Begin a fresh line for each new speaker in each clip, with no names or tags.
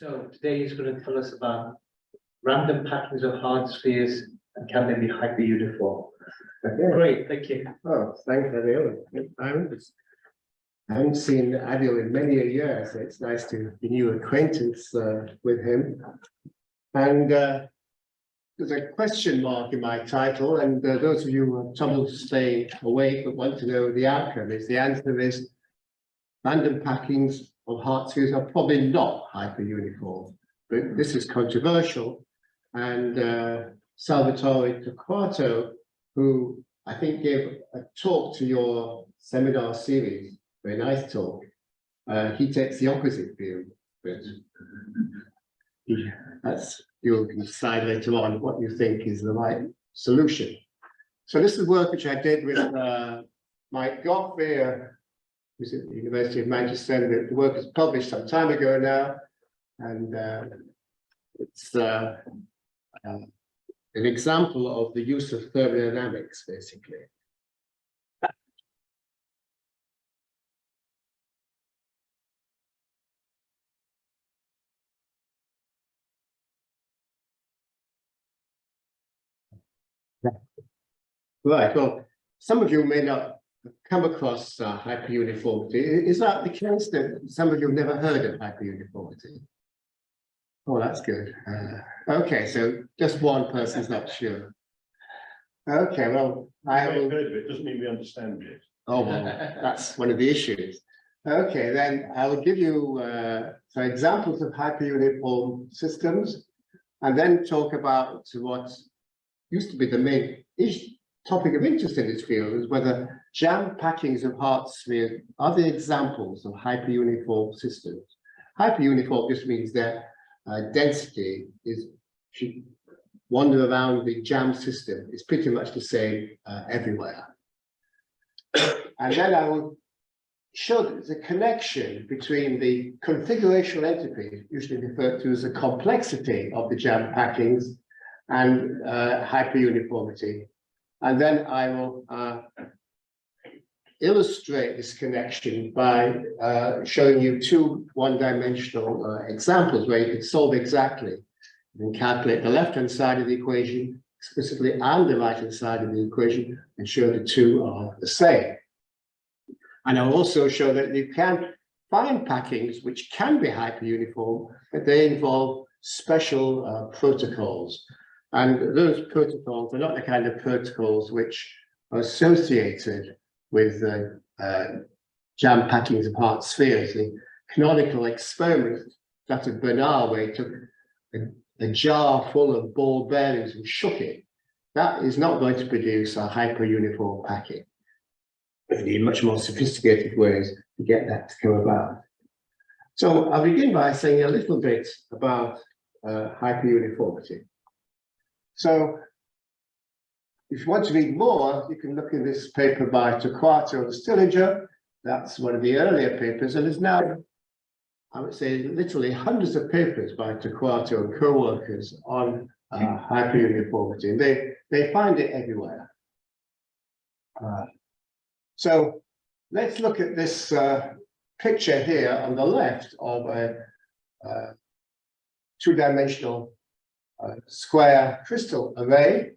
So today he's going to tell us about random patterns of hard spheres and can they be hyperuniform.
Okay.
Great, thank you.
Oh, thanks, Adil. I haven't seen Adil in many a year, so it's nice to renew acquaintance with him. And there's a question mark in my title, and those of you who have trouble to stay awake but want to know the outcome the answer is random packings of hard spheres are probably not hyperuniform. But this is controversial, and Salvatore Torquato, who I think gave a talk to your seminar series, very nice talk, he takes the opposite view, but you'll decide later on what you think is the right solution. So this is work which I did with Mike Godfrey, who's at the University of Manchester. The work was published some time ago now, and it's an example of the use of thermodynamics, basically. Right, well, some of you may not have come across hyperuniformity. Is that the case that some of you have never heard of hyperuniformity? Oh, that's good. Okay, so just one person's not sure. Okay, well, I will...
heard of it, doesn't mean we understand it.
Oh, well, that's one of the issues. Okay, then I will give you some examples of hyperuniform systems, and then talk about what used to be the main topic of interest in this field, is whether jam packings of hard spheres are the examples of hyperuniform systems. Hyperuniform just means that density should wander around the jam system. It's pretty much the same everywhere. And then I will show that there's a connection between the configurational entropy, usually referred to as the complexity of the jam packings, and hyperuniformity. And then I will illustrate this connection by showing you two one-dimensional examples where you can solve exactly. You can calculate the left-hand side of the equation explicitly and the right-hand side of the equation and show the two are the same. And I'll also show that you can find packings which can be hyperuniform, but they involve special protocols. And those protocols are not the kind of protocols which are associated with jam packings of hard spheres. The canonical experiment that of Bernard, where he took a jar full of ball bearings and shook it, that is not going to produce a hyperuniform packing. We need much more sophisticated ways to get that to come about. So I'll begin by saying a little bit about hyperuniformity. So if you want to read more, you can look in this paper by Torquato and Stillinger. That's one of the earlier papers, and there's now, I would say, literally hundreds of papers by Torquato and co-workers on hyperuniformity, and they find it everywhere. So let's look at this picture here on the left of a two-dimensional square crystal array,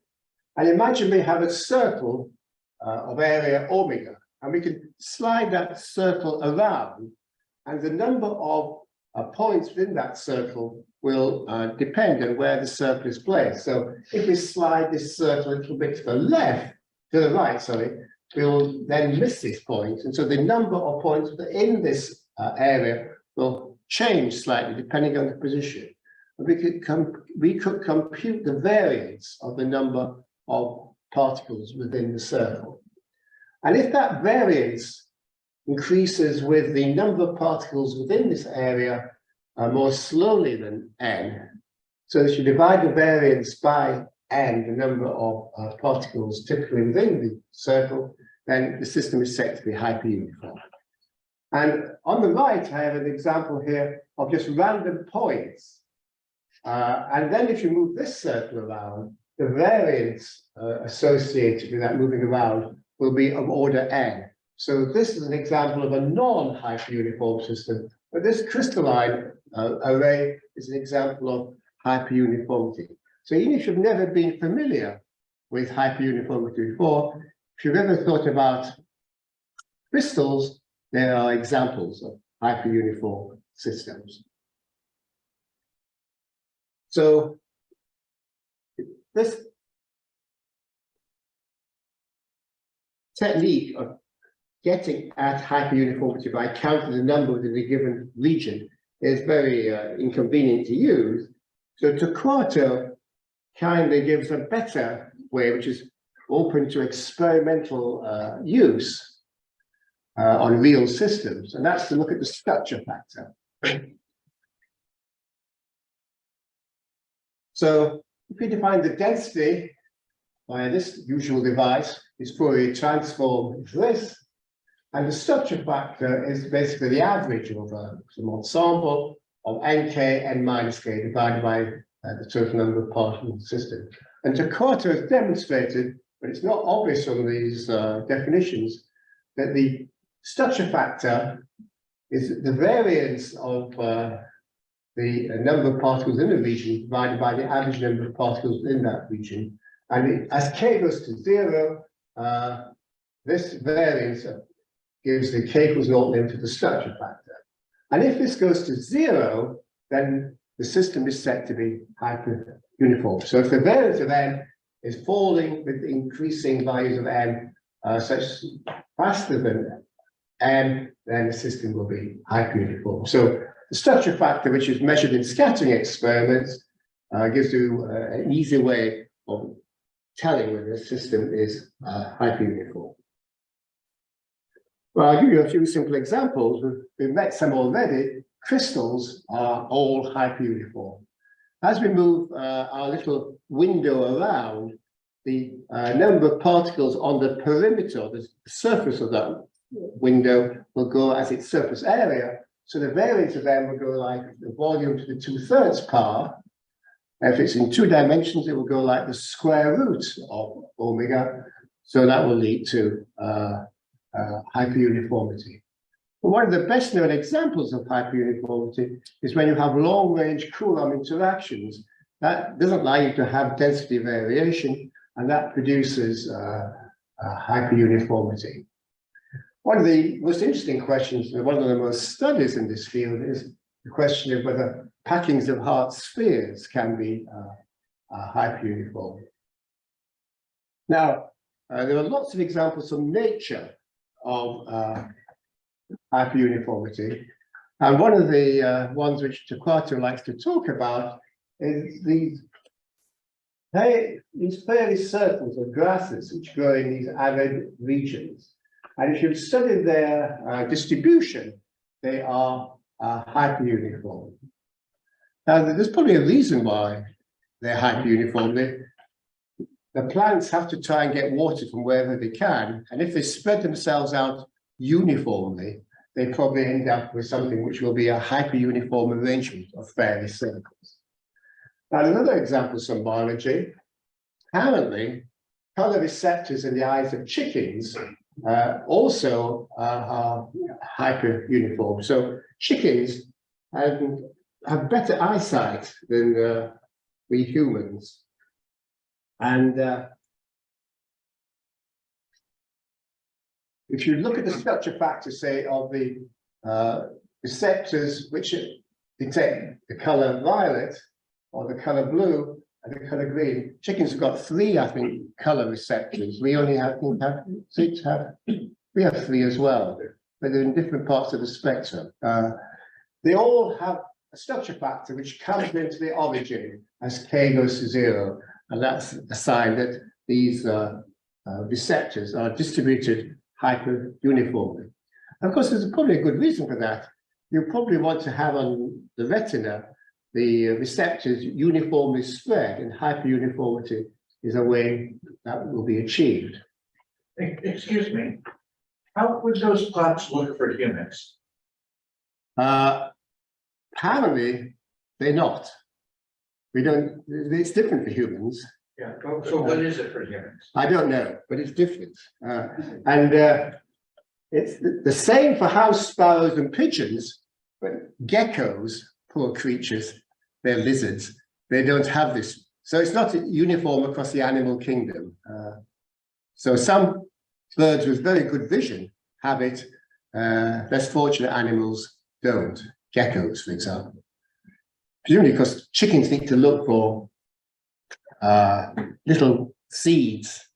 and imagine we have a circle of area omega, and we can slide that circle around, and the number of points within that circle will depend on where the circle is placed. So if we slide this circle a little bit to the right, sorry, we'll then miss this point, and so the number of points within this area will change slightly depending on the position. We could compute the variance of the number of particles within the circle. And if that variance increases with the number of particles within this area more slowly than n, so that you divide the variance by n, the number of particles typically within the circle, then the system is said to be hyperuniform. And on the right, I have an example here of just random points. And then if you move this circle around, the variance associated with that moving around will be of order n. So this is an example of a non-hyperuniform system, but this crystalline array is an example of hyperuniformity. So even if you've never been familiar with hyperuniformity before, if you've ever thought about crystals, there are examples of hyperuniform systems. So this technique of getting at hyperuniformity by counting the number within a given region is very inconvenient to use. So Torquato kind of gives a better way, which is open to experimental use on real systems, and that's to look at the structure factor. So if we define the density by this usual device, is Fourier transform is this, and the structure factor is basically the average of some ensemble of nk n minus k divided by the total number of particles in the system. And Torquato has demonstrated, but it's not obvious from these definitions, that the structure factor is the variance of the number of particles in a region divided by the average number of particles in that region. And as k goes to 0, this variance gives the k equals 0 limit to the structure factor. And if this goes to 0, then the system is set to be hyperuniform. So if the variance of n is falling with increasing values of n such faster than n, then the system will be hyperuniform. So the structure factor, which is measured in scattering experiments, gives you an easy way of telling whether a system is hyperuniform. Well, I'll give you a few simple examples. We've met some already. Crystals are all hyperuniform. As we move our little window around, the number of particles on the perimeter, the surface of that window, will go as its surface area. So the variance of them will go like the volume to the 2/3 power. If it's in 2 dimensions, it will go like the square root of omega. So that will lead to hyperuniformity. But one of the best known examples of hyperuniformity is when you have long-range Coulomb interactions. That doesn't allow you to have density variation, and that produces hyperuniformity. One of the most interesting questions, one of the most studies in this field, is the question of whether packings of hard spheres can be hyperuniform. Now, there are lots of examples from nature of hyperuniformity, and one of the ones which Torquato likes to talk about is these fairy circles of grasses which grow in these arid regions. And if you've studied their distribution, they are hyperuniform. Now, there's probably a reason why they're hyperuniform. The plants have to try and get water from wherever they can, and if they spread themselves out uniformly, they probably end up with something which will be a hyperuniform arrangement of fairy circles. Now, another example from biology. Apparently, color receptors in the eyes of chickens also are hyperuniform. So chickens have better eyesight than we humans. And if you look at the structure factor, say, of the receptors which detect the color violet or the color blue and the color green, chickens have got 3, I think, color receptors. We only have 6. We have 3 as well, but they're in different parts of the spectrum. They all have a structure factor which comes into the origin as k goes to 0, and that's a sign that these receptors are distributed hyperuniformly. And of course, there's probably a good reason for that. You probably want to have on the retina the receptors uniformly spread, and hyperuniformity is a way that will be achieved.
Excuse me, how would those plots look for humans?
Apparently, they're not. We don't, it's different for humans.
Yeah, so what is it for humans?
I don't know, but it's different. It's the same for house sparrows and pigeons, but geckos, poor creatures, they're lizards. They don't have this. So it's not uniform across the animal kingdom. So some birds with very good vision have it. Less fortunate animals don't. Geckos, for example. Presumably because chickens need to look for little seeds,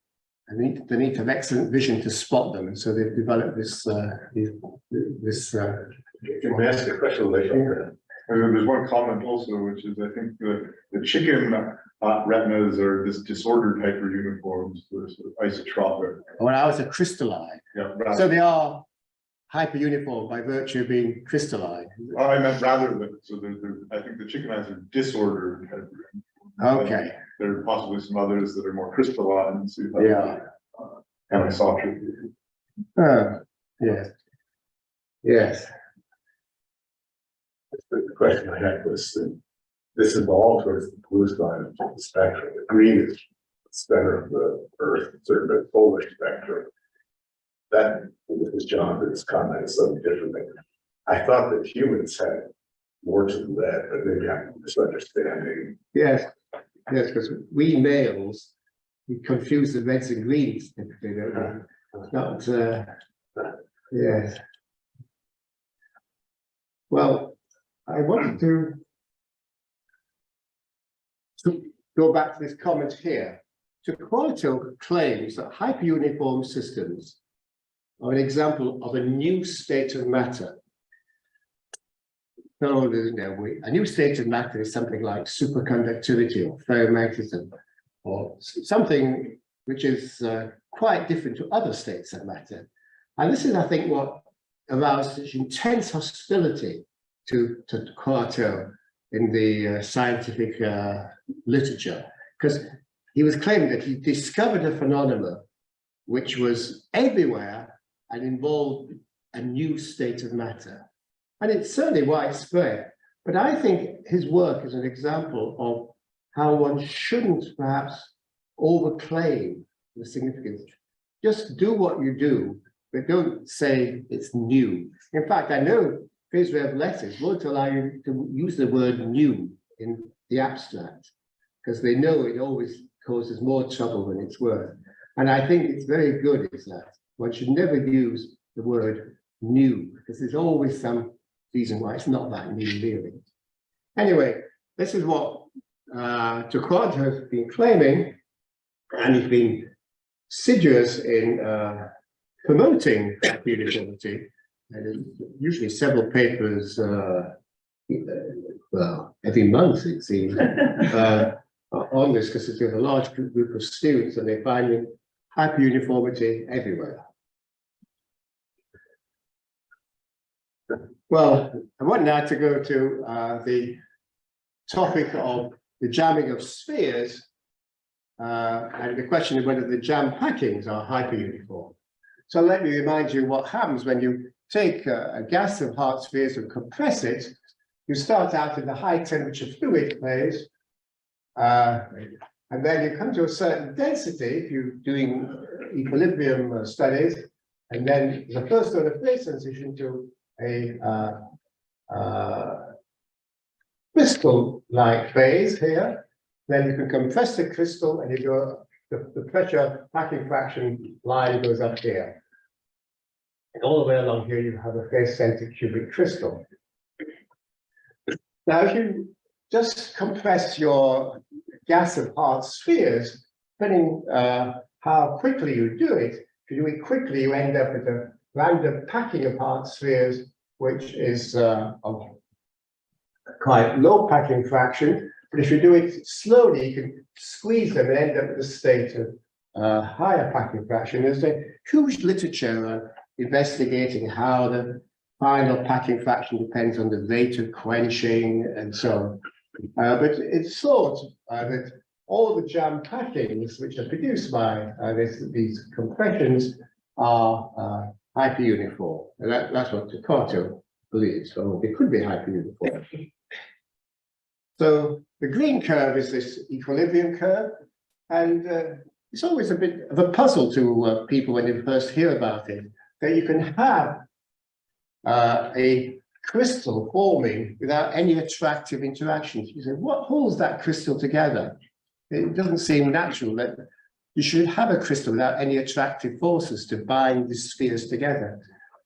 and they need to have excellent vision to spot them, and so they've developed this.
Can I ask a question later? There's one comment also, which is I think the chicken retinas are this disordered hyperuniforms, the sort of isotropic.
Well, ours are crystalline,
Yeah,
so they are hyperuniform by virtue of being crystalline.
Oh, I meant rather than, so I think the chicken eyes are disordered hyperuniform.
Okay.
There are possibly some others that are more crystalline. So
Yeah.
Anisotropy.
Yes. Yes.
The question I had was this evolved towards the blue side of the spectrum. The green is the center of the Earth, sort of a polar spectrum. That was Jonathan's comment is something different. I thought that humans had more to the red, but maybe I'm misunderstanding.
Yes. Yes, because we males, we confuse the reds and greens. Typically, don't we? Not. Yes. Well, I wanted to go back to this comment here. Quanto claims that hyperuniform systems are an example of a new state of matter. So, a new state of matter is something like superconductivity or ferromagnetism, or something which is quite different to other states of matter. And this is, I think, what aroused such intense hostility to Quarto in the scientific literature, because he was claiming that he discovered a phenomenon which was everywhere and involved a new state of matter. And it's certainly widespread, but I think his work is an example of how one shouldn't perhaps overclaim the significance. Just do what you do, but don't say it's new. In fact, I know Fisrev letters won't allow you to use the word new in the abstract, because they know it always causes more trouble than it's worth. And I think it's very good is that one should never use the word new, because there's always some reason why it's not that new, really. Anyway, this is what Torquato has been claiming, and he's been assiduous in promoting uniformity. And there's usually several papers, well, every month it seems, on this, because there's a large group of students and they're finding hyperuniformity everywhere. Well, I want now to go to the topic of the jamming of spheres and the question of whether the jam packings are hyperuniform. So let me remind you what happens when you take a gas of hard spheres and compress it. You start out in the high temperature fluid phase, and then you come to a certain density if you're doing equilibrium studies, and then the first order phase transition to a crystal-like phase here. Then you can compress the crystal, and you go the pressure packing fraction line goes up here. And all the way along here, you have a face-centered cubic crystal. Now, if you just compress your gas of hard spheres, depending how quickly you do it, if you do it quickly, you end up with a random packing of hard spheres, which is of quite low packing fraction. But if you do it slowly, you can squeeze them and end up with a state of higher packing fraction. There's a huge literature investigating how the final packing fraction depends on the rate of quenching and so on. But it's thought that all the jam packings which are produced by these compressions are hyperuniform. And that's what Torquato believes. So they could be hyperuniform. So the green curve is this equilibrium curve, and it's always a bit of a puzzle to people when they first hear about it, that you can have a crystal forming without any attractive interactions. You say, what holds that crystal together? It doesn't seem natural that you should have a crystal without any attractive forces to bind the spheres together.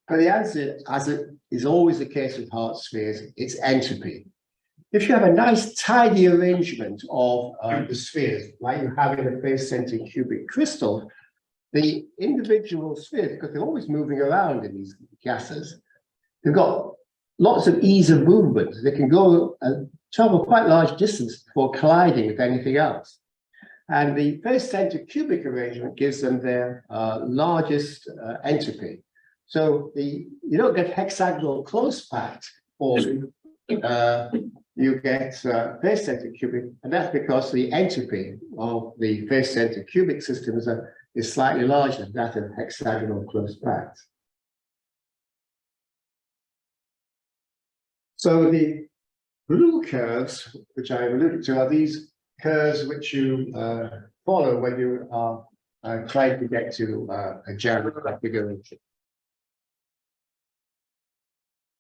But the answer, as it is always the case with hard spheres, it's entropy. If you have a nice tidy arrangement of the spheres, like you have in a face-centered cubic crystal, the individual spheres, because they're always moving around in these gases, they've got lots of ease of movement. They can go and travel quite large distance before colliding with anything else. And the face-centered cubic arrangement gives them their largest entropy. So you don't get hexagonal close packed forming. You get face-centered cubic, and that's because the entropy of the face-centered cubic systems is slightly larger than that of hexagonal close packed. So the blue curves, which I alluded to, are these curves which you follow when you are trying to get to a jam configuration.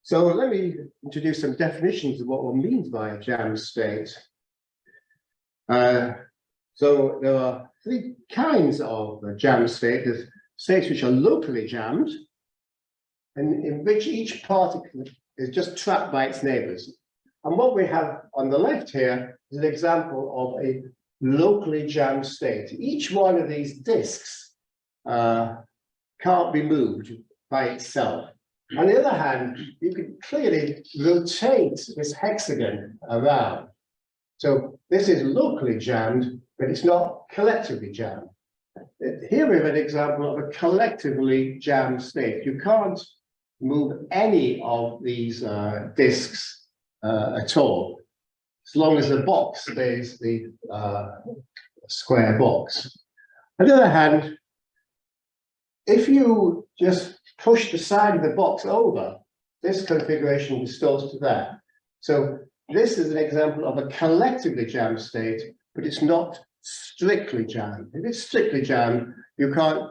So let me introduce some definitions of what one means by a jam state. So there are three kinds of jam state. There's states which are locally jammed, and in which each particle is just trapped by its neighbors. And what we have on the left here is an example of a locally jammed state. Each one of these disks can't be moved by itself. On the other hand, you can clearly rotate this hexagon around. So this is locally jammed, but it's not collectively jammed. Here we have an example of a collectively jammed state. You can't move any of these disks at all, as long as the box stays the square box. On the other hand, if you just push the side of the box over, this configuration distorts to that. So this is an example of a collectively jammed state, but it's not strictly jammed. If it's strictly jammed, you can't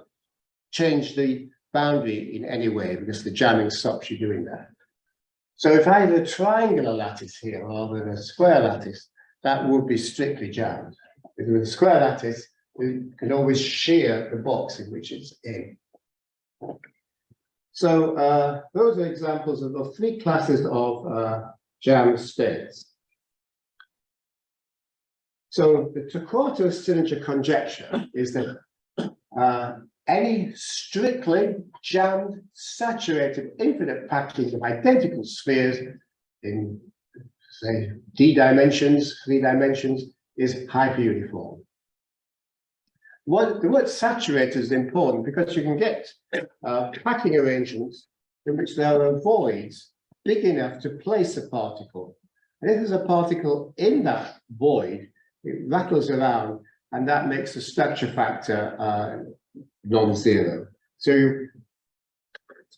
change the boundary in any way because the jamming stops you doing that. So if I had a triangular lattice here rather than a square lattice, that would be strictly jammed. If with a square lattice, you can always shear the box in which it's in. So those are examples of the three classes of jam states. So the Torquato cylinder conjecture is that any strictly jammed, saturated, infinite packages of identical spheres in, say, d dimensions, 3 dimensions, is hyperuniform. The word saturated is important because you can get packing arrangements in which there are voids big enough to place a particle. And if there's a particle in that void, it rattles around, and that makes the structure factor non-zero. So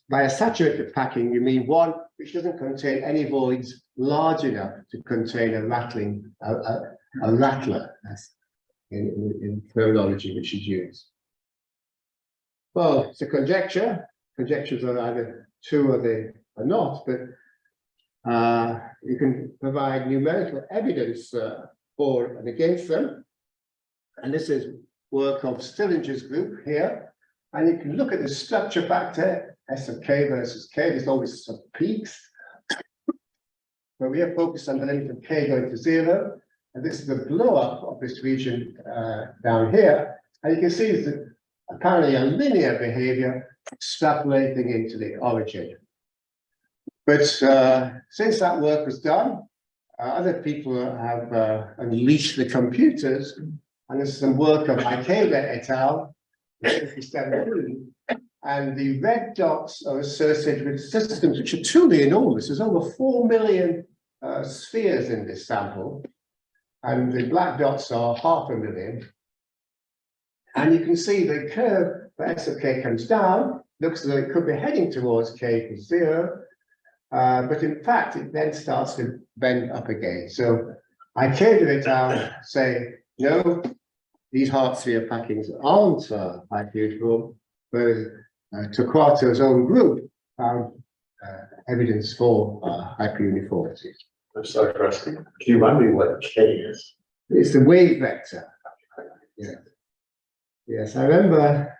by a saturated packing, you mean one which doesn't contain any voids large enough to contain a rattling, a rattler, in terminology which is used. Well, it's a conjecture. Conjectures are either true or they are not, but you can provide numerical evidence for and against them. And this is work of Stillinger's group here. And you can look at the structure factor, S of K versus K. There's always some peaks. But we are focused on the limit of K going to 0. And this is the blow up of this region down here. And you can see that apparently a linear behavior extrapolating into the origin. But since that work was done, other people have unleashed the computers, and there's some work of Ikeda et al. 2017, and the red dots are associated with systems which are truly enormous. There's over 4 million spheres in this sample, and the black dots are 500,000. And you can see the curve for S of K comes down, looks as though it could be heading towards K equals 0. But in fact, it then starts to bend up again. So Ikeda et al. Say, no, these heart sphere packings aren't hyperuniform, whereas Torquato's own group found evidence for hyperuniformity.
I'm sorry for asking. Can you remind me what K is?
It's the wave vector. Yeah. Yes, I remember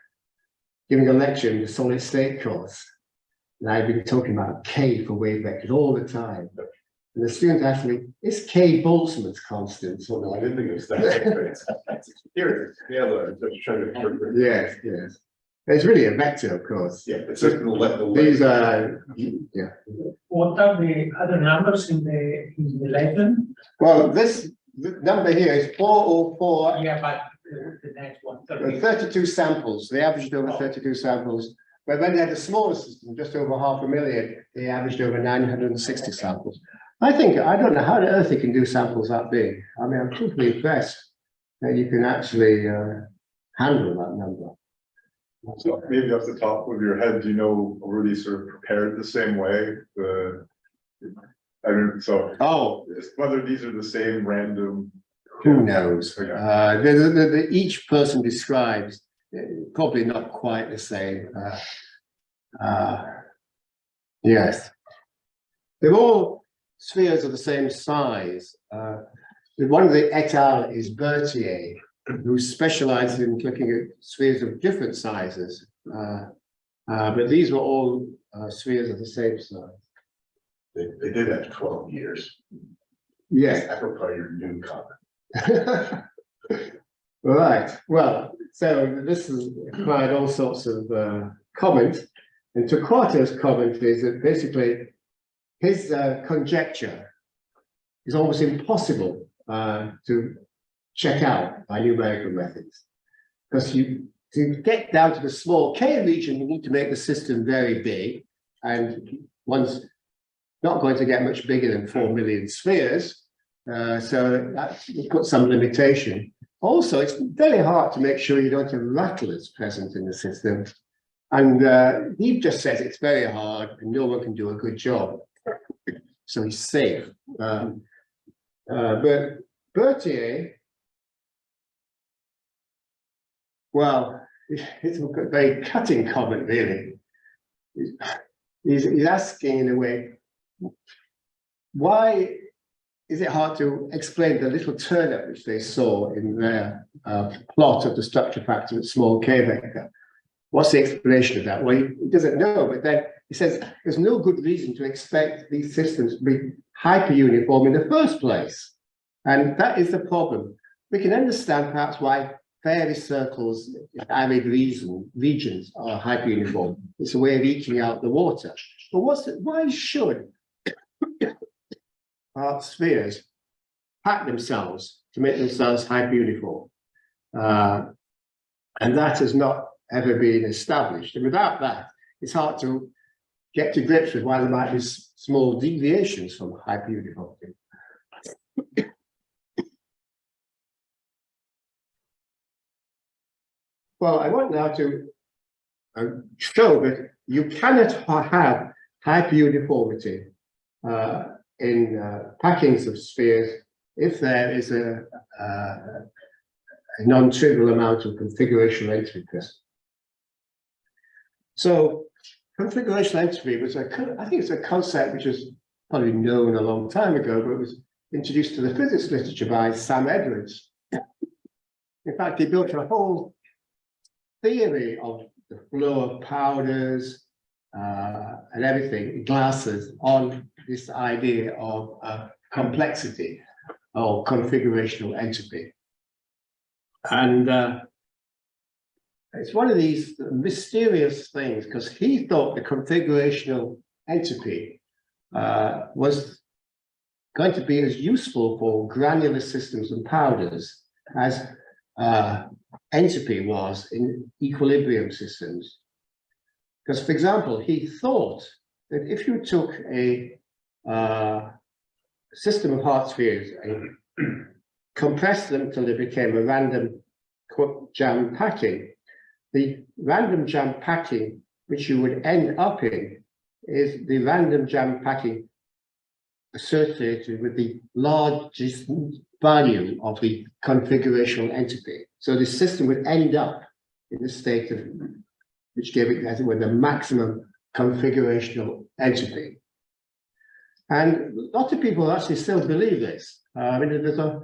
giving a lecture in the solid state course, and I've been talking about K for wave vectors all the time. And the students asked me, is K Boltzmann's constant? So
No, I didn't think it was that. Here, the other, I'm just trying to interpret.
yes, yes. It's really a vector, of course.
Yeah, it's just the
These are, yeah.
What are the other numbers in the legend?
Well, this number here is 404.
Yeah, but the next one.
32 samples. They averaged over 32 samples. But when they had a smaller system, just over 500,000, they averaged over 960 samples. I don't know how on earth they can do samples that big. I mean, I'm totally impressed that you can actually handle that number.
So maybe off the top of your head, do you know, were these sort of prepared the same way? I mean, so
Oh,
whether these are the same random.
who knows?
Okay.
Each person describes probably not quite the same. Yes, they're all spheres of the same size. One of the et al. Is Berthier, who specializes in looking at spheres of different sizes. But these were all spheres of the same size.
They did that 12 years.
Yes.
That's probably your new comment.
Right. Well, so this has acquired all sorts of comment. And Torquato's comment is that basically his conjecture is almost impossible to check out by numerical methods. Because to get down to the small K region, you need to make the system very big. And one's not going to get much bigger than 4 million spheres. So that puts some limitation. Also, it's very hard to make sure you don't have rattlers present in the system. And he just says it's very hard and no one can do a good job. So he's safe. But Berthier, well, it's a very cutting comment, really. He's asking in a way, why is it hard to explain the little turnip which they saw in their plot of the structure factor at small k vector? What's the explanation of that? Well, he doesn't know, but then he says there's no good reason to expect these systems to be hyperuniform in the first place. And that is the problem. We can understand perhaps why fairy circles in arid regions are hyperuniform. It's a way of eking out the water. But why should spheres pack themselves to make themselves hyperuniform? And that has not ever been established. And without that, it's hard to get to grips with why there might be small deviations from hyperuniformity. Well, I want now to show that you cannot have hyperuniformity in packings of spheres if there is a non-trivial amount of configurational entropy present. So configurational entropy was I think it's a concept which was probably known a long time ago, but it was introduced to the physics literature by Sam Edwards. In fact, he built a whole theory of the flow of powders and everything, glasses, on this idea of complexity or configurational entropy. And it's one of these mysterious things, because he thought the configurational entropy was going to be as useful for granular systems and powders as entropy was in equilibrium systems. Because, for example, he thought that if you took a system of hard spheres and compressed them till they became a random jam packing, the random jam packing which you would end up in is the random jam packing associated with the largest value of the configurational entropy. So the system would end up in the state of, which gave it, as it were, the maximum configurational entropy. And lots of people actually still believe this. I mean, there's a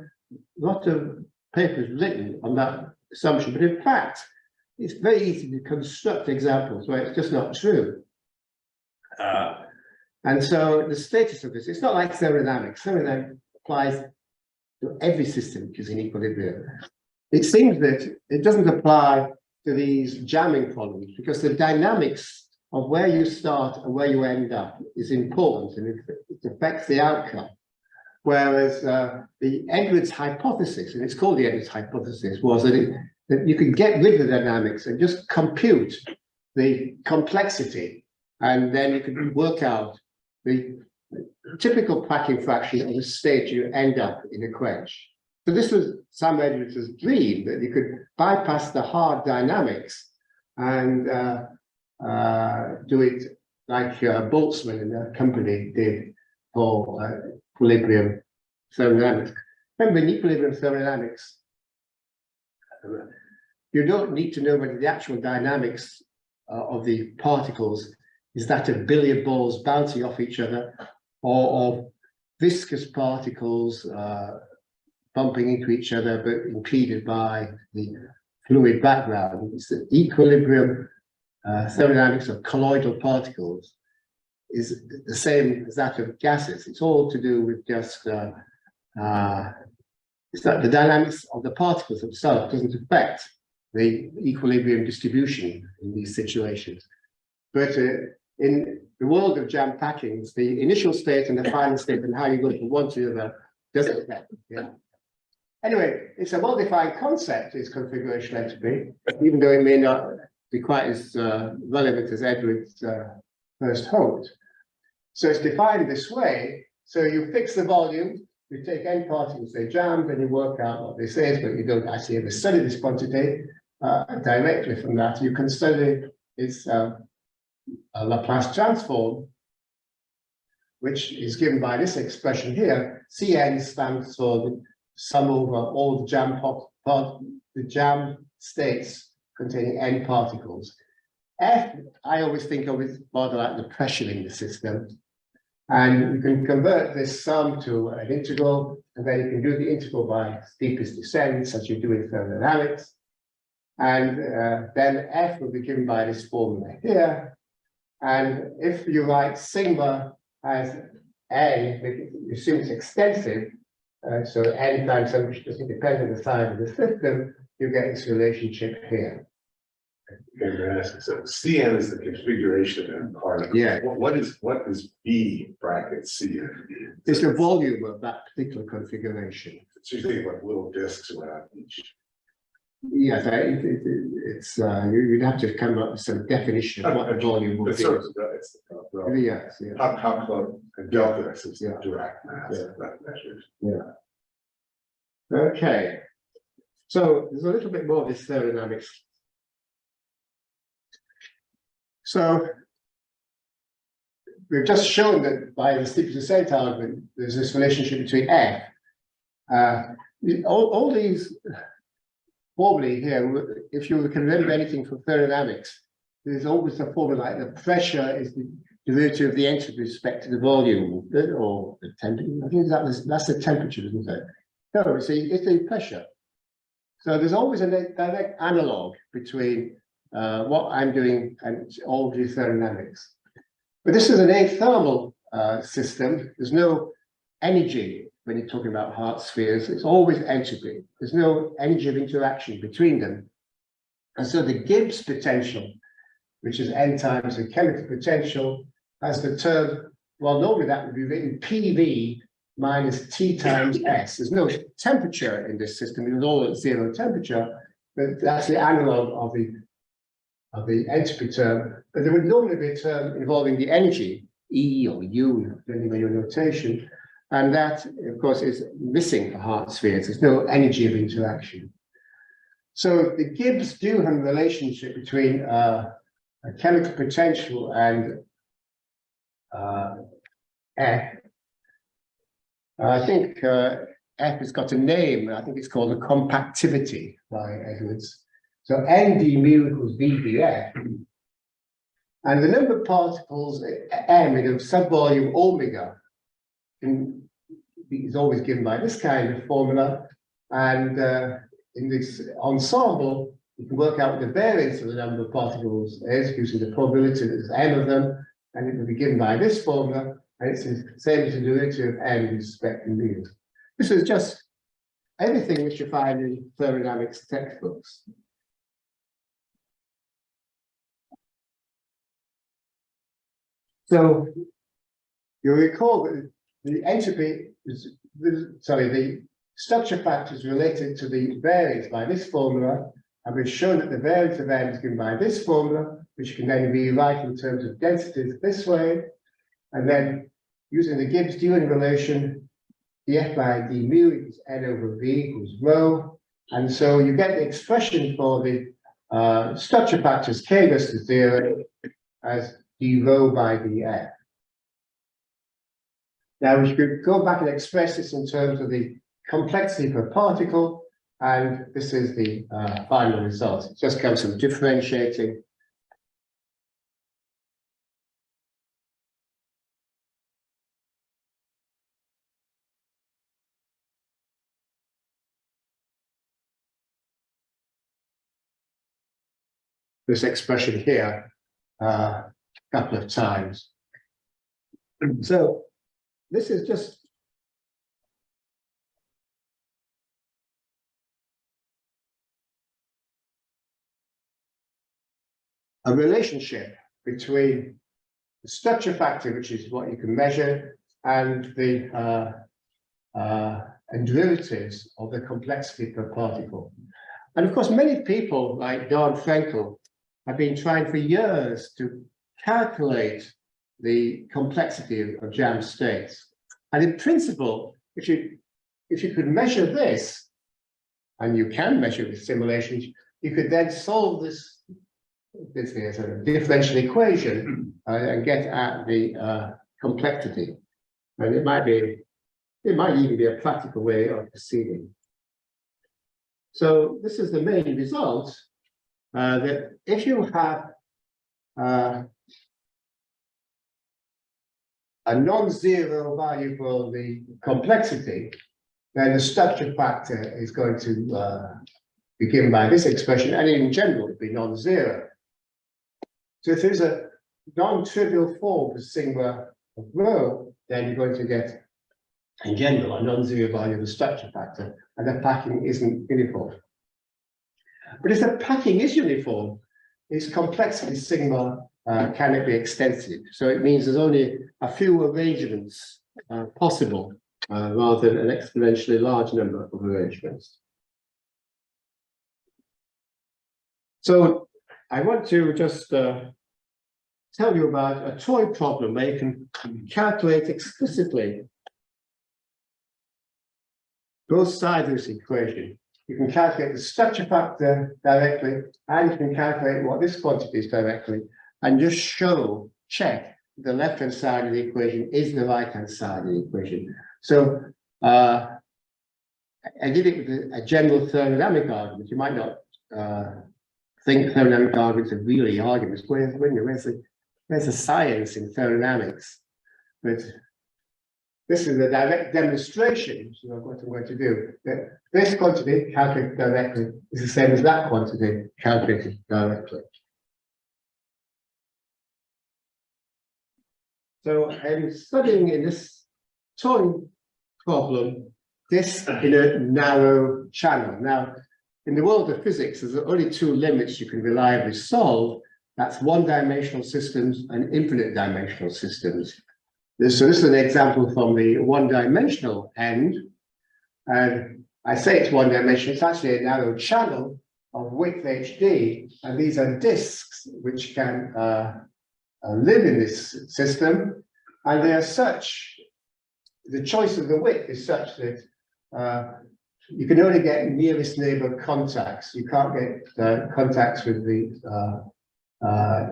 lot of papers written on that assumption, but in fact, it's very easy to construct examples where it's just not true. And so the status of this, it's not like thermodynamics. Thermodynamics applies to every system which is in equilibrium. It seems that it doesn't apply to these jamming problems because the dynamics of where you start and where you end up is important and it affects the outcome. Whereas the Edwards hypothesis, and it's called the Edwards hypothesis, was that, that you could get rid of the dynamics and just compute the complexity, and then you could work out the typical packing fraction of the state you end up in a quench. So this was Sam Edwards' dream, that you could bypass the hard dynamics and do it like Boltzmann and the company did for equilibrium thermodynamics. Remember, in equilibrium thermodynamics, you don't need to know whether the actual dynamics of the particles is that of billiard balls bouncing off each other, or of viscous particles bumping into each other but impeded by the fluid background. It's the equilibrium thermodynamics of colloidal particles is the same as that of gases. It's all to do with just it's that the dynamics of the particles themselves doesn't affect the equilibrium distribution in these situations. But in the world of jam packings, the initial state and the final state and how you go from one to the other doesn't affect. Yeah. Anyway, it's a well-defined concept, is configuration entropy, even though it may not be quite as relevant as Edwards first hoped. So it's defined this way. So you fix the volume, you take n particles, they jam, then you work out what this is, but you don't actually ever study this quantity directly from that. You can study its a Laplace transform, which is given by this expression here. Cn stands for the sum over all the jam states containing n particles. F, I always think of it rather like the pressure in the system. And you can convert this sum to an integral, and then you can do the integral by steepest descent, as you do in thermodynamics. And then F will be given by this formula here. And if you write sigma as n, you assume it's extensive, so n times some which doesn't depend on the size of the system, you get this relationship here.
Okay, so Cn is the configuration and part of it.
Yeah.
What is B bracket Cn?
It's the volume of that particular configuration.
So you think about little disks around each.
Yes, it's you'd have to come up with some definition of what the volume would
It's
be.
sort of, it's,
Yes, yeah.
how close and delta is
Yeah.
direct mass
Yeah.
that measures.
Yeah. Okay. So there's a little bit more of this thermodynamics. So we've just shown that by the steepest descent argument, there's this relationship between F. All these formulae here, if you can remember anything from thermodynamics, there's always a formula like the pressure is the derivative of the entropy with respect to the volume, or the temperature. I think that's the temperature, isn't it? No, it's the pressure. So there's always a direct analog between what I'm doing and all the thermodynamics. But this is an athermal system. There's no energy when you're talking about Hart spheres. It's always entropy. There's no energy of interaction between them. And so the Gibbs potential, which is n times the chemical potential, has the term, well, normally that would be written PV minus T times S. There's no temperature in this system. It's all at zero temperature, but that's the analog of the entropy term. But there would normally be a term involving the energy, E or U, depending on your notation. And that, of course, is missing for Hart spheres. There's no energy of interaction. So the Gibbs-Duhem relationship between a chemical potential and F, I think F has got a name. I think it's called a compactivity by Edwards. So ND mu equals VDF And the number of particles m in a subvolume omega is always given by this kind of formula. And in this ensemble, you can work out the variance of the number of particles is using the probability that there's m of them, and it will be given by this formula, and it's the same as the derivative of m with respect to mu. This is just everything which you find in thermodynamics textbooks. So you'll recall that the entropy is, the structure factor is related to the variance by this formula, and we've shown that the variance of m is given by this formula, which can then be rewritten in terms of densities this way, and then using the Gibbs-Dewey relation, df by d mu equals n over v equals rho, and so you get the expression for the structure factors k goes to 0 as d rho by df. Now we could go back and express this in terms of the complexity per particle, and this is the final result. It just comes from differentiating this expression here a couple of times. So this is just a relationship between the structure factor, which is what you can measure, and the derivatives of the complexity per particle. And of course, many people like Don Frenkel have been trying for years to calculate the complexity of jam states. And in principle, if you could measure this, and you can measure with simulations, you could then solve this as a differential equation and get at the complexity. And it might even be a practical way of proceeding. So this is the main result, that if you have a non-zero value for the complexity, then the structure factor is going to be given by this expression, and in general, it'd be non-zero. So if there's a non-trivial form for sigma of rho, then you're going to get, in general, a non-zero value of the structure factor, and the packing isn't uniform. But if the packing is uniform, its complexity sigma cannot be extensive. So it means there's only a few arrangements possible, rather than an exponentially large number of arrangements. So I want to just tell you about a toy problem where you can calculate explicitly both sides of this equation. You can calculate the structure factor directly, and you can calculate what this quantity is directly, and just check the left-hand side of the equation is the right-hand side of the equation. So I did it with a general thermodynamic argument. You might not think thermodynamic arguments are really arguments. Where's the science in thermodynamics? But this is a direct demonstration of what I'm going to do. That this quantity calculated directly is the same as that quantity calculated directly. So I'm studying in this toy problem this in a narrow channel. Now, in the world of physics, there's only two limits you can reliably solve. That's one-dimensional systems and infinite-dimensional systems. So this is an example from the one-dimensional end. And I say it's one-dimensional, it's actually a narrow channel of width HD. And these are disks which can live in this system. And they are such, the choice of the width is such that you can only get nearest neighbor contacts. You can't get contacts with the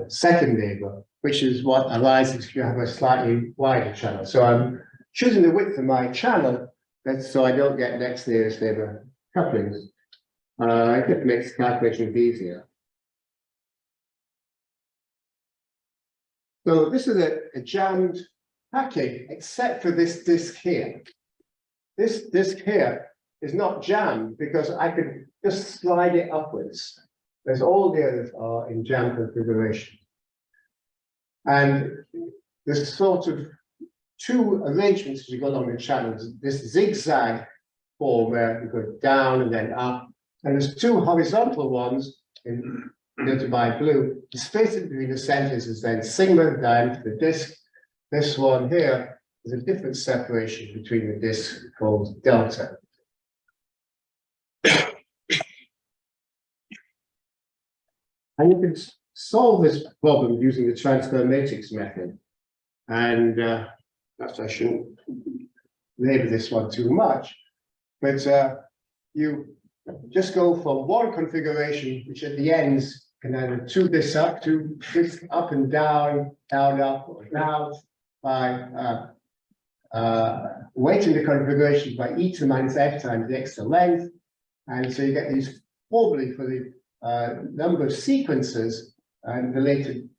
second neighbor, which is what arises if you have a slightly wider channel. So I'm choosing the width of my channel, so I don't get next nearest neighbor couplings. It makes calculations easier. So this is a jammed packing, except for this disc here. This disc here is not jammed because I could just slide it upwards. Whereas all the others are in jam configuration. And there's sort of two arrangements we've got on the channels. This zigzag form where you go down and then up. And there's two horizontal ones denoted by blue. The space between the centers is then sigma down to the disk. This one here is a different separation between the disks called delta. And you can solve this problem using the transfer matrix method. And perhaps I shouldn't labor this one too much, but you just go from one configuration, which at the ends can either two this up and down, down, up, or down, by weighting the configuration by e to the minus f times the extra length. And so you get these formulae for the number of sequences and weighted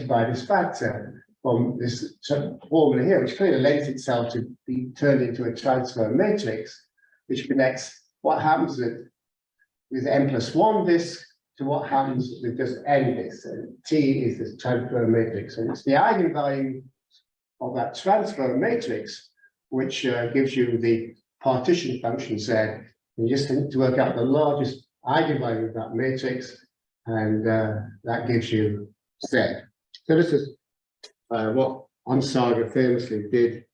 by this factor from this formula here, which clearly lends itself to be turned into a transfer matrix, which connects what happens with n+1 disk to what happens with just n disks. And T is this transfer matrix, and it's the eigenvalue of that transfer matrix which gives you the partition function Z. You just need to work out the largest eigenvalue of that matrix, and that gives you Z. So this is what Onsager famously did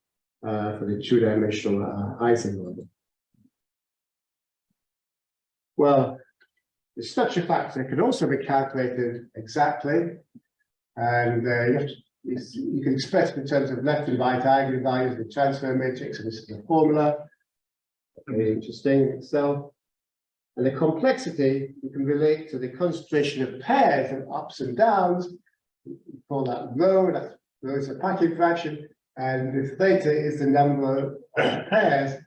for the two-dimensional Ising model. Well, the structure factor can also be calculated exactly, and you can express it in terms of left and right eigenvalues of the transfer matrix, and this is the formula. Very interesting in itself. And the complexity you can relate to the concentration of pairs of ups and downs. We call that rho. That rho is a packing fraction, and if theta is the number of pairs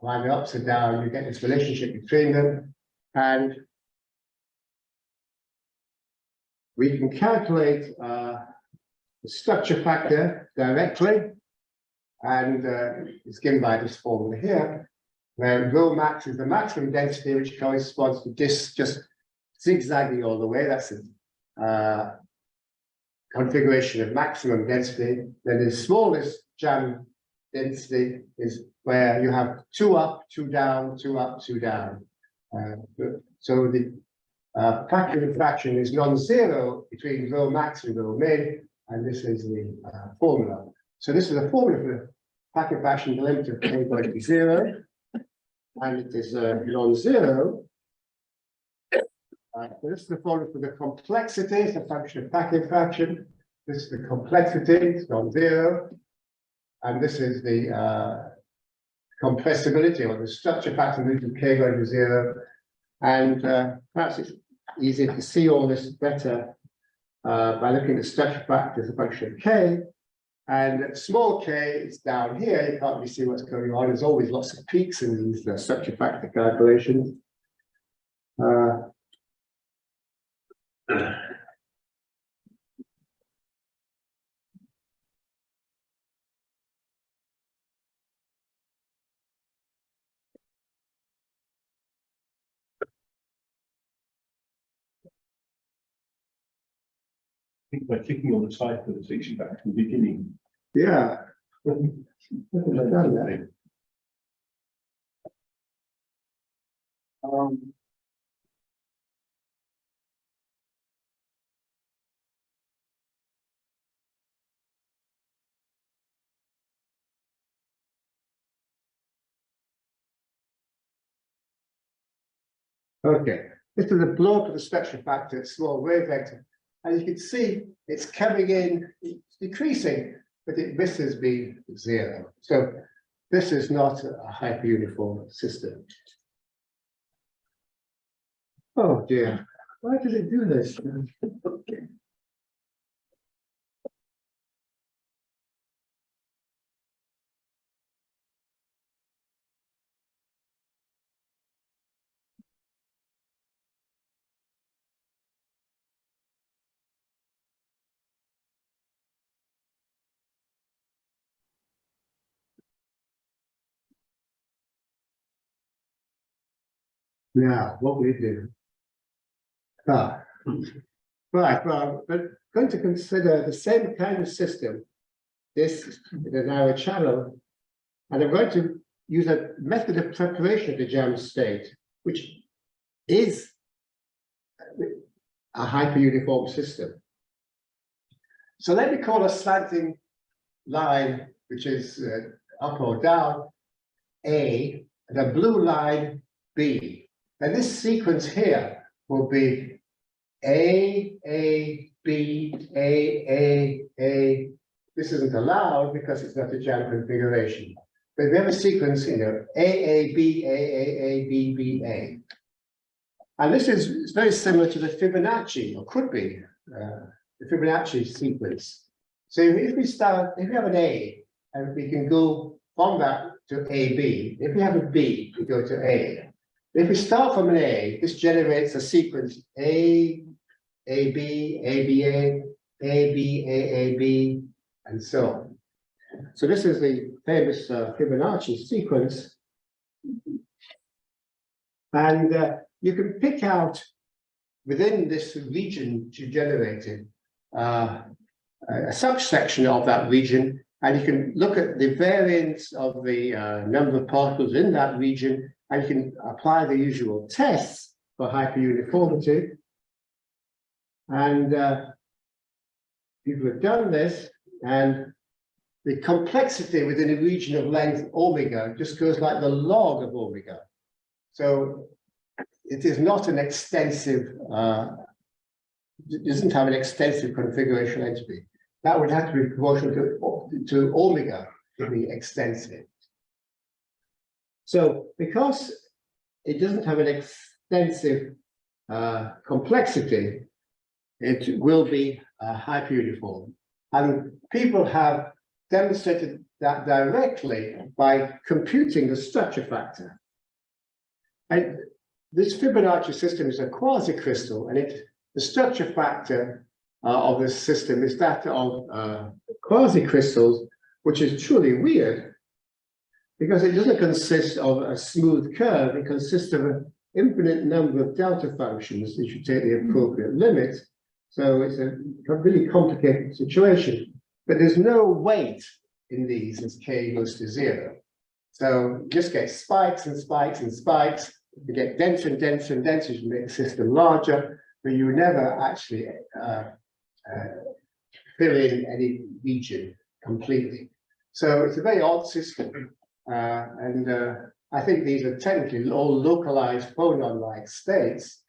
of either ups and down, you get this relationship between them, and we can calculate the structure factor directly, and it's given by this formula here, where rho max is the maximum density, which corresponds to this just zigzagging all the way. That's a configuration of maximum density. Then the smallest jam density is where you have two up, two down, two up, two down. So the packing fraction is non-zero between rho max and rho min, and this is the formula. So this is a formula for the packing fraction, the limit of k going to 0, and it is non-zero. So this is the formula for the complexity, it's a function of packing fraction. This is the complexity, it's non-zero, and this is the compressibility or the structure factor limit of k going to 0. And perhaps it's easier to see all this better by looking at structure factor as a function of k. And small k is down here. You can't really see what's going on. There's always lots of peaks in these structure factor calculations.
By clicking on the title, it takes you back to the beginning.
Yeah. I've done that. Okay, this is a blow up of the structure factor, it's small wave vector. And you can see it's coming in, it's decreasing, but it misses being 0. So this is not a hyperuniform system. Oh dear, why did it do this? Okay. Now, what will you do? Right, well, but going to consider the same kind of system, this is a narrow channel, and I'm going to use a method of preparation of the jam state, which is a hyperuniform system. So let me call a slanting line, which is up or down, A, and a blue line, B. And this sequence here will be A, B, A. This isn't allowed because it's not a jam configuration. But we have a sequence, you know, A, B, B, A. And this is very similar to the Fibonacci, or could be, the Fibonacci sequence. So if we have an A, and we can go from that to AB. If we have a B, we go to A. If we start from an A, this generates a sequence A, B, A, and so on. So this is the famous Fibonacci sequence. And you can pick out within this region which you generated a subsection of that region, and you can look at the variance of the number of particles in that region, and you can apply the usual tests for hyperuniformity. And people have done this, and the complexity within a region of length omega just goes like the log of omega. So it is not an extensive, it doesn't have an extensive configuration entropy. That would have to be proportional to omega to be extensive. So because it doesn't have an extensive complexity, it will be hyperuniform. And people have demonstrated that directly by computing the structure factor. And this Fibonacci system is a quasi-crystal, and the structure factor of this system is that of quasi-crystals, which is truly weird, because it doesn't consist of a smooth curve. It consists of an infinite number of delta functions that you take the appropriate limit. So it's a really complicated situation, but there's no weight in these as k goes to 0. So you just get spikes and spikes and spikes. You get denser and denser and denser to make the system larger, but you never actually fill in any region completely. So it's a very odd system. And I think these are technically all localized phonon-like states,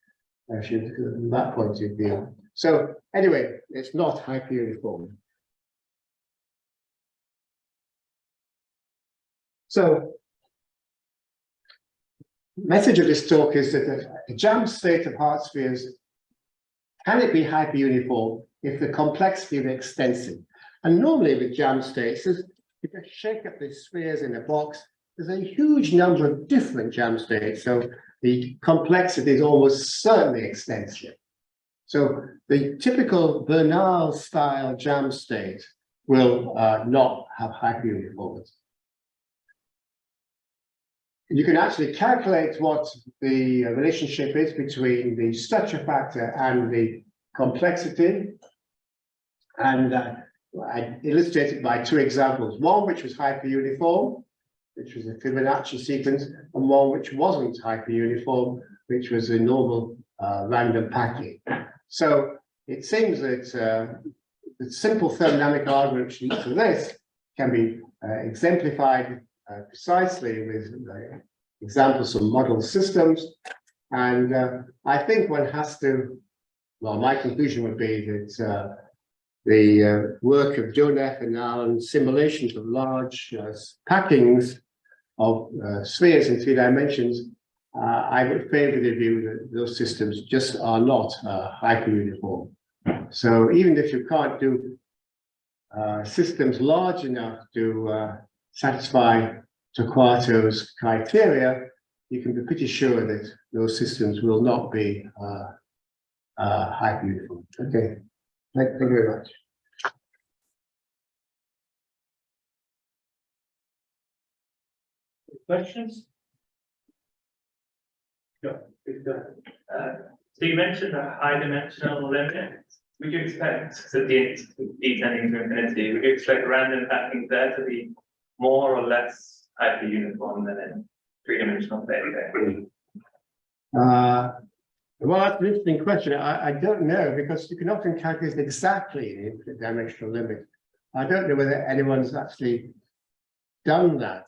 from that point of view. So anyway, it's not hyperuniform. So message of this talk is that a jam state of Hart spheres, can it be hyperuniform if the complexity is extensive? And normally with jam states, if you shake up the spheres in a box, there's a huge number of different jam states. So the complexity is almost certainly extensive. So the typical Bernal style jam state will not have hyperuniformity. You can actually calculate what the relationship is between the structure factor and the complexity. And I illustrated by 2 examples, one which was hyperuniform, which was a Fibonacci sequence, and one which wasn't hyperuniform, which was a normal random packing. So it seems that the simple thermodynamic argument which leads to this can be exemplified precisely with examples from model systems. And I think one has to, well, my conclusion would be that the work of Doneff and Allen, simulations of large packings of spheres in 3 dimensions, I would favor the view that those systems just are not hyperuniform. So even if you can't do systems large enough to satisfy Torquato's criteria, you can be pretty sure that those systems will not be hyperuniform. Okay, thank you very much.
Questions? Sure.
So you mentioned a high dimensional limit. Would you expect, so descending to infinity, would you expect random packing there to be more or less hyper-uniform than in three-dimensional data?
Well, that's an interesting question. I don't know, because you can often calculate exactly the infinite dimensional limit. I don't know whether anyone's actually done that.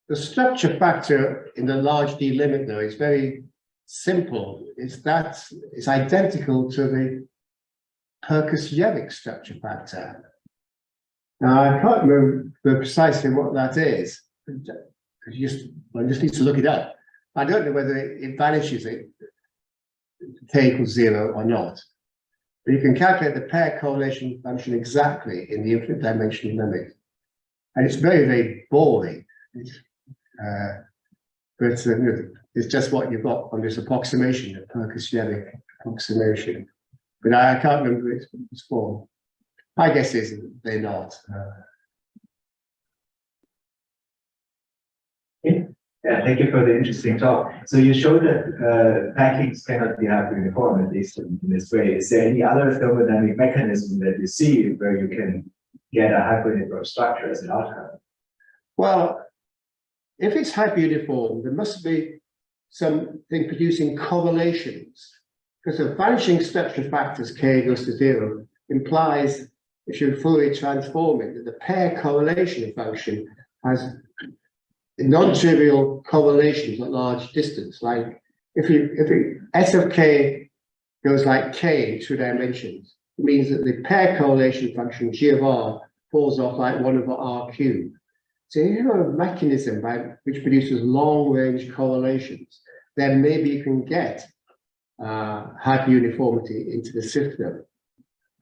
The structure factor in the large D limit, though, is very simple. It's identical to the Perkus-Yevik structure factor. Now, I can't remember precisely what that is. One just needs to look it up. I don't know whether it vanishes it k equals 0 or not. But you can calculate the pair correlation function exactly in the infinite dimensional limit. And it's very, very boring. But it's just what you've got on this approximation, the Perkus-Yevik approximation. But I can't remember its form. My guess is they're not.
Yeah, thank you for the interesting talk. So you showed that packings cannot be hyperuniform, at least in this way. Is there any other thermodynamic mechanism that you see where you can get a hyperuniform structure as an outcome?
Well, if it's hyperuniform, there must be something producing correlations, because the vanishing structure factors k goes to 0 implies, if you Fourier transform it, that the pair correlation function has non-trivial correlations at large distance. Like if S of k goes like k in 2 dimensions, it means that the pair correlation function G of r falls off like 1 over r cubed. So if you have a mechanism which produces long-range correlations, then maybe you can get hyperuniformity into the system.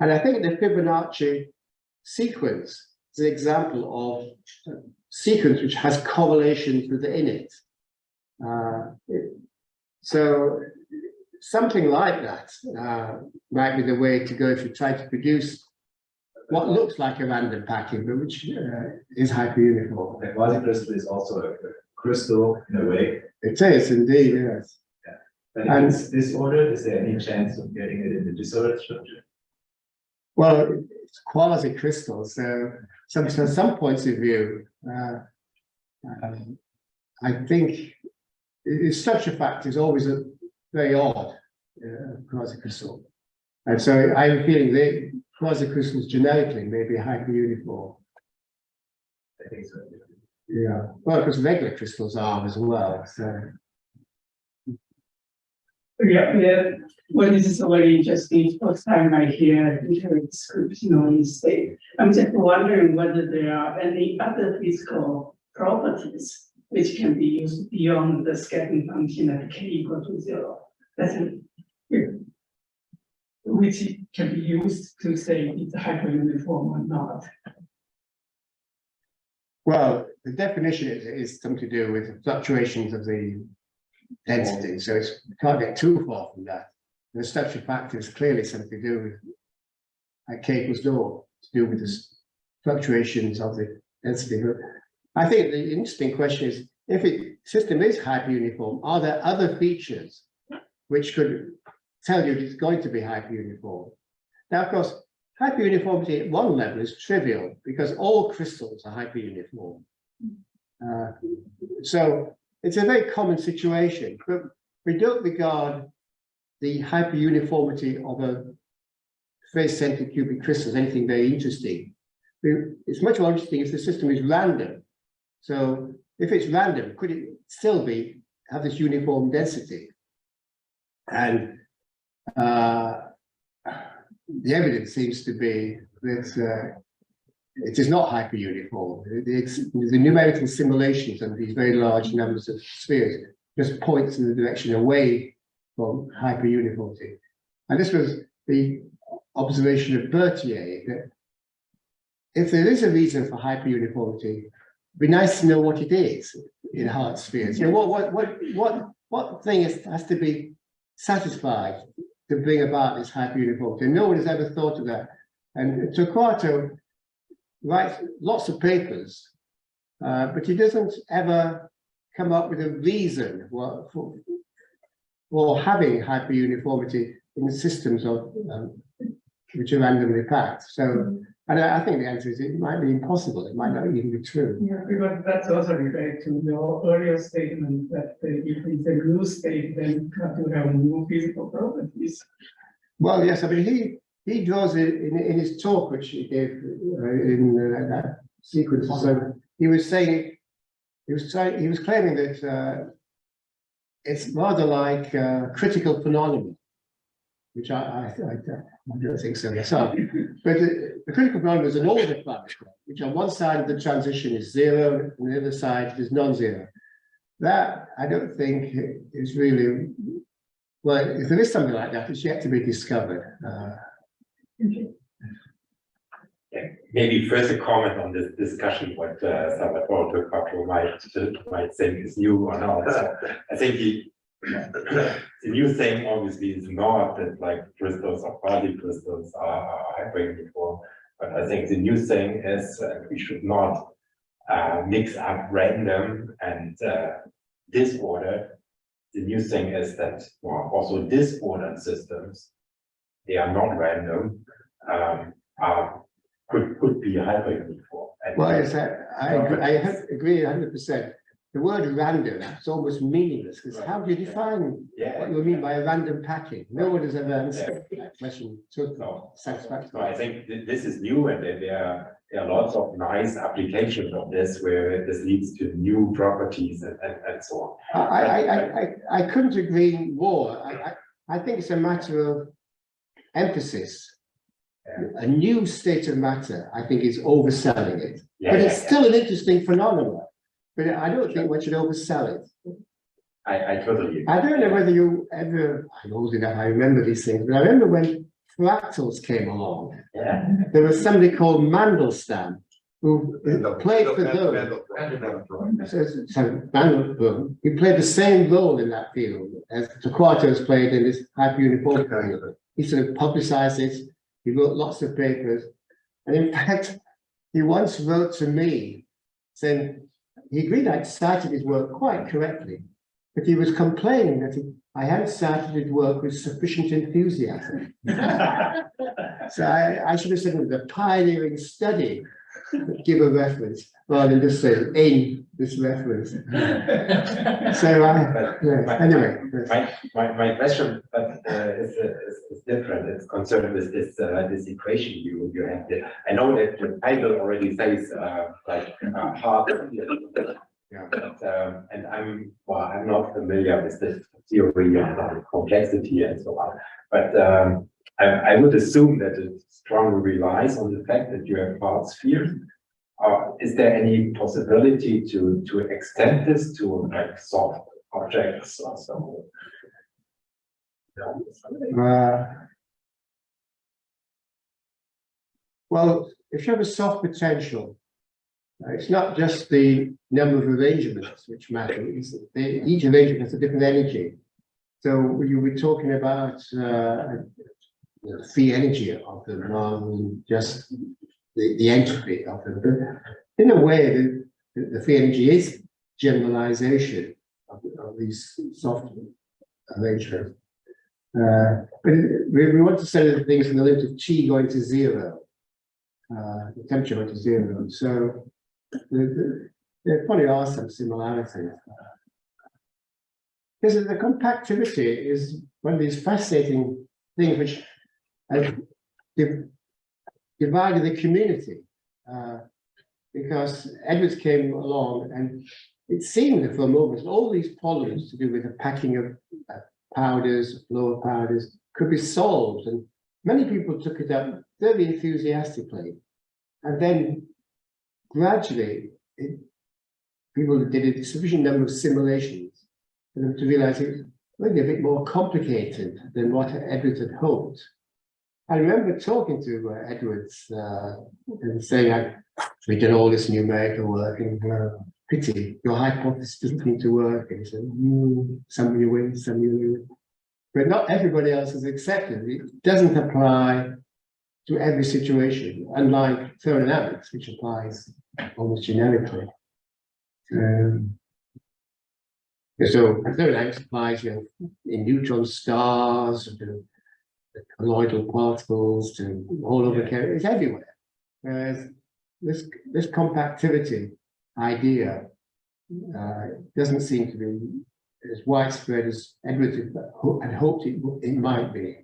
And I think the Fibonacci sequence is an example of sequence which has correlations within it. So something like that might be the way to go to try to produce what looks like a random packing, but which is hyperuniform.
The quasi-crystal is also a crystal in a way.
It is indeed, yes.
Yeah. But if it's disordered, is there any chance of getting it in the disordered structure?
Well, it's quasi-crystal, so some points of view, I think the structure factor is always a very odd quasi-crystal. And so I'm feeling that quasi-crystals generically may be hyperuniform.
I think so.
Yeah, well, because regular crystals are as well. So
yeah. Well, this is a very interesting. First time I hear description on this state. I'm just wondering whether there are any other physical properties which can be used beyond the scattering function at k equal to 0. That's it. Which can be used to say it's hyperuniform or not.
well, the definition is something to do with the fluctuations of the density, so you can't get too far from that. The structure factor is clearly something to do with k equals 0, to do with the fluctuations of the density. But I think the interesting question is, if the system is hyperuniform, are there other features which could tell you it's going to be hyperuniform? Now, of course, hyperuniformity at one level is trivial because all crystals are hyperuniform. So it's a very common situation, but we don't regard the hyperuniformity of a face-centered cubic crystal as anything very interesting. It's much more interesting if the system is random. So if it's random, could it still have this uniform density? And the evidence seems to be that it is not hyperuniform. The numerical simulations of these very large numbers of spheres just points in the direction away from hyperuniformity. And this was the observation of Berthier, that if there is a reason for hyperuniformity, it'd be nice to know what it is in hard spheres. You know, what thing has to be satisfied to bring about this hyperuniformity? No one has ever thought of that. And Torquato writes lots of papers, but he doesn't ever come up with a reason or having hyperuniformity in the systems of which are randomly packed. So, and I think the answer is it might be impossible. It might not even be true.
Yeah, because that's also related to your earlier statement that if it's a new state, then it has to have new physical properties.
Well, yes, I mean he draws it in his talk, which he gave in that sequence. So he was saying he was claiming that it's rather like critical phenomenon, which I don't think so myself. But the critical phenomenon is an order factor, which on one side of the transition is 0, and the other side is non-zero. That I don't think is really, well, if there is something like that, it's yet to be discovered.
Maybe first a comment on this discussion, what Salvatore Quattro might think is new or not. I think the new thing obviously is not that like crystals or quasi-crystals are hyperuniform, but I think the new thing is we should not mix up random and disordered. The new thing is that also disordered systems, they are not random, could be hyperuniform.
Well, yes, I agree 100%. The word random is almost meaningless because how do you define what you mean by a random packing? No one has ever answered that question satisfactorily.
So I think this is new, and there are lots of nice applications of this where this leads to new properties and so on.
I couldn't agree more. I think it's a matter of emphasis. A new state of matter, I think, is overselling it. But it's still an interesting phenomenon. But I don't think one should oversell it.
I totally agree.
I don't know whether you ever, I'm old enough, I remember these things, but I remember when fractals came along.
Yeah.
There was somebody called Mandelstam who played for those. He played the same role in that field as Torquato's played in this hyperuniform field. He sort of publicized it. He wrote lots of papers. And in fact, he once wrote to me saying, he agreed I'd cited his work quite correctly, but he was complaining that I hadn't cited his work with sufficient enthusiasm. So I should have said it was a pioneering study, give a reference, rather than just say in this reference. So anyway.
My question is different. It's concerned with this equation you have there. I know that the title already says hard. And I'm not familiar with this theory of complexity and so on. But I would assume that it strongly relies on the fact that you have hard spheres. Is there any possibility to extend this to like soft objects or so?
Well, if you have a soft potential, it's not just the number of arrangements which matter. Each arrangement has a different energy. So you were talking about the free energy of them rather than just the entropy of them. But in a way, the free energy is generalization of these soft arrangements. But we want to say things in the limit of T going to 0, the temperature going to 0. So there probably are some similarities. Because the compactivity is one of these fascinating things which divided the community. Because Edwards came along and it seemed for a moment all these problems to do with the packing of powders, lower powders, could be solved. And many people took it up very enthusiastically. And then gradually, people did a sufficient number of simulations for them to realize it was maybe a bit more complicated than what Edwards had hoped. I remember talking to Edwards and saying, we did all this numerical work and pity, your hypothesis doesn't seem to work. And he said, some you win, some you lose. But not everybody else has accepted it. It doesn't apply to every situation, unlike thermodynamics, which applies almost generically. So thermodynamics applies, in neutron stars, to colloidal particles, to all over, it's everywhere. Whereas this compactivity idea doesn't seem to be as widespread as Edwards had hoped it might be.